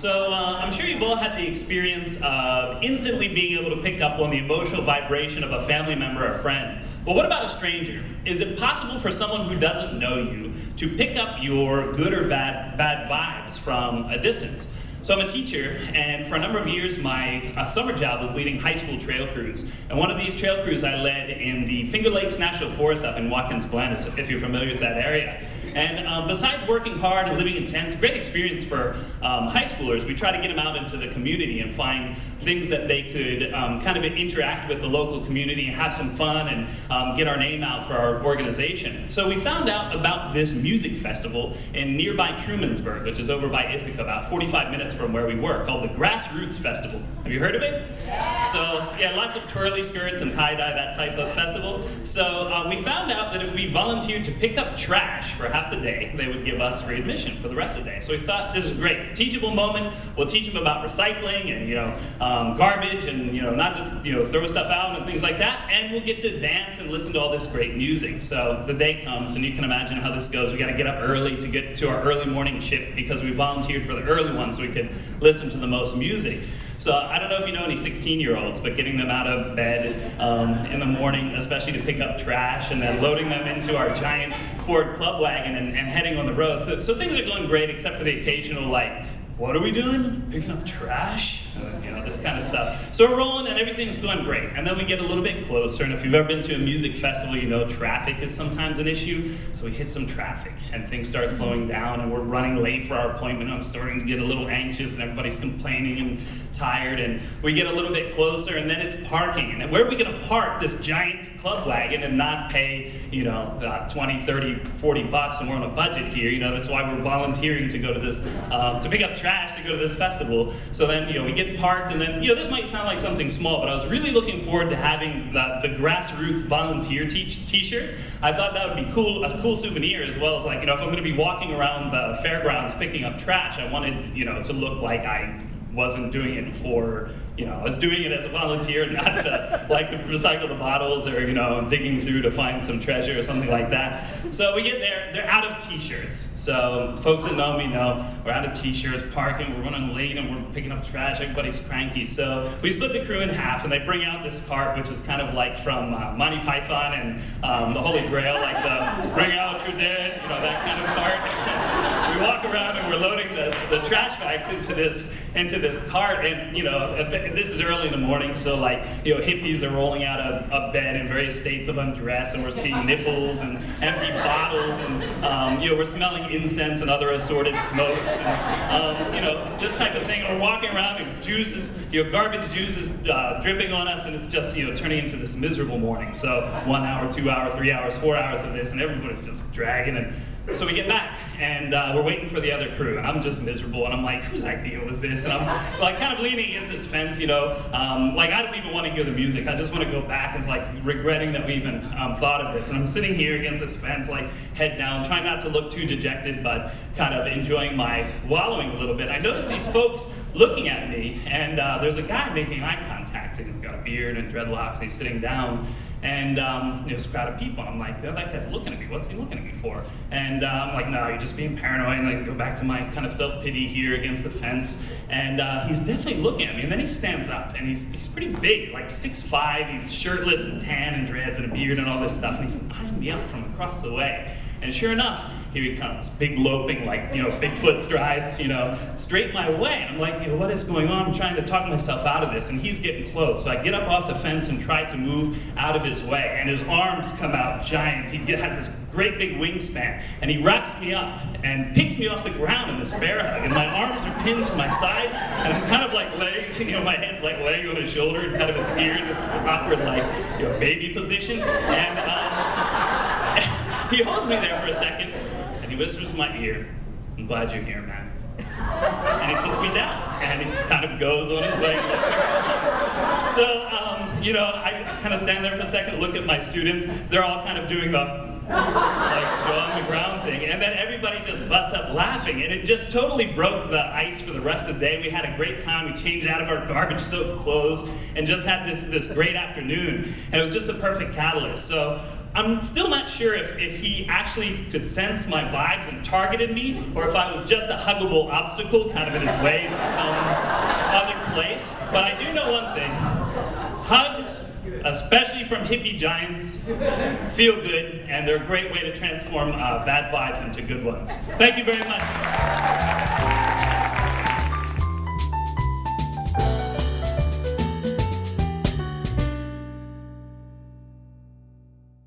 I'm sure you've all had the experience of instantly being able to pick up on the emotional vibration of a family member or friend. But what about a stranger? Is it possible for someone who doesn't know you to pick up your good or bad vibes from a distance? So I'm a teacher, and for a number of years my summer job was leading high school trail crews. And one of these trail crews I led in the Finger Lakes National Forest up in Watkins Glen, if you're familiar with that area. And besides working hard and living in tents, great experience for high schoolers, we try to get them out into the community and find things that they could kind of interact with the local community and have some fun and get our name out for our organization. So we found out about this music festival in nearby Trumansburg, which is over by Ithaca, about 45 minutes from where we work, called the Grassroots Festival. Have you heard of it? Yeah. So yeah, lots of twirly skirts and tie-dye, that type of festival. So we found out that if we volunteered to pick up trash for half the day, they would give us free admission for the rest of the day. So we thought, this is great. Teachable moment. We'll teach them about recycling and garbage and not to throw stuff out and things like that. And we'll get to dance and listen to all this great music. So the day comes, and you can imagine how this goes. We got to get up early to get to our early morning shift because we volunteered for the early one so we could listen to the most music. So I don't know if you know any 16-year-olds, but getting them out of bed in the morning, especially to pick up trash, and then loading them into our giant Ford club wagon and heading on the road. So things are going great, except for the occasional, like, what are we doing? Picking up trash? This kind of stuff. So we're rolling and everything's going great. And then we get a little bit closer, and if you've ever been to a music festival, you know traffic is sometimes an issue. So we hit some traffic and things start slowing down and we're running late for our appointment. I'm starting to get a little anxious and everybody's complaining and tired, and we get a little bit closer and then it's parking. And where are we gonna park this giant club wagon and not pay 20, 30, 40 bucks, and we're on a budget here. That's why we're volunteering to go to this, to pick up trash to go to this festival. So then we get parked, and then this might sound like something small, but I was really looking forward to having the Grassroots volunteer t-shirt. I thought that would be cool, a cool souvenir, as well as if I'm going to be walking around the fairgrounds picking up trash, I wanted to look like I wasn't doing it for, I was doing it as a volunteer, not to recycle the bottles or, digging through to find some treasure or something like that. So we get there, they're out of t-shirts. So folks that know me know we're out of t-shirts, parking, we're running late, and we're picking up trash, everybody's cranky. So we split the crew in half, and they bring out this cart, which is kind of like from Monty Python and the Holy Grail, like the bring out your dead, that kind of cart. We walk around and we're loading the trash bags into this cart, and this is early in the morning, so hippies are rolling out of bed in various states of undress, and we're seeing nipples and empty bottles, and we're smelling incense and other assorted smokes, and this type of thing. And we're walking around, and juices, garbage juice is dripping on us, and it's just turning into this miserable morning. So 1 hour, 2 hours, 3 hours, 4 hours of this, and everybody's just dragging. And so we get back, and we're waiting for the other crew, and I'm just miserable, and I'm like, whose idea was this? And I'm kind of leaning against this fence, I don't even want to hear the music. I just want to go back, and it's regretting that we even thought of this. And I'm sitting here against this fence, head down, trying not to look too dejected, but kind of enjoying my wallowing a little bit. I noticed these folks looking at me, and there's a guy making eye contact, and he's got a beard and dreadlocks, and he's sitting down. And there's a crowd of people. I'm like, that guy's looking at me. What's he looking at me for? And I'm like, no, you're just being paranoid. And I go back to my kind of self-pity here against the fence. And he's definitely looking at me. And then he stands up, and he's pretty big. He's like 6'5". He's shirtless and tan and dreads and a beard and all this stuff. And he's eyeing me up from across the way. And sure enough, here he comes, big loping, Bigfoot strides, straight my way. And I'm like, what is going on? I'm trying to talk myself out of this, and he's getting close. So I get up off the fence and try to move out of his way, and his arms come out giant. He has this great big wingspan, and he wraps me up and picks me off the ground in this bear hug, and my arms are pinned to my side, and I'm kind of laying, my head's laying on his shoulder, and kind of his ear in this awkward, baby position. And he holds me there for a second, and he whispers in my ear, "I'm glad you're here, man." And he puts me down, and he kind of goes on his way. So, I kind of stand there for a second, look at my students. They're all kind of doing the go on the ground thing, and then everybody just busts up laughing, and it just totally broke the ice for the rest of the day. We had a great time. We changed out of our garbage-soaked clothes and just had this great afternoon, and it was just a perfect catalyst. So I'm still not sure if he actually could sense my vibes and targeted me, or if I was just a huggable obstacle kind of in his way to some other place. But I do know one thing. Hugs, especially from hippie giants, feel good, and they're a great way to transform bad vibes into good ones. Thank you very much.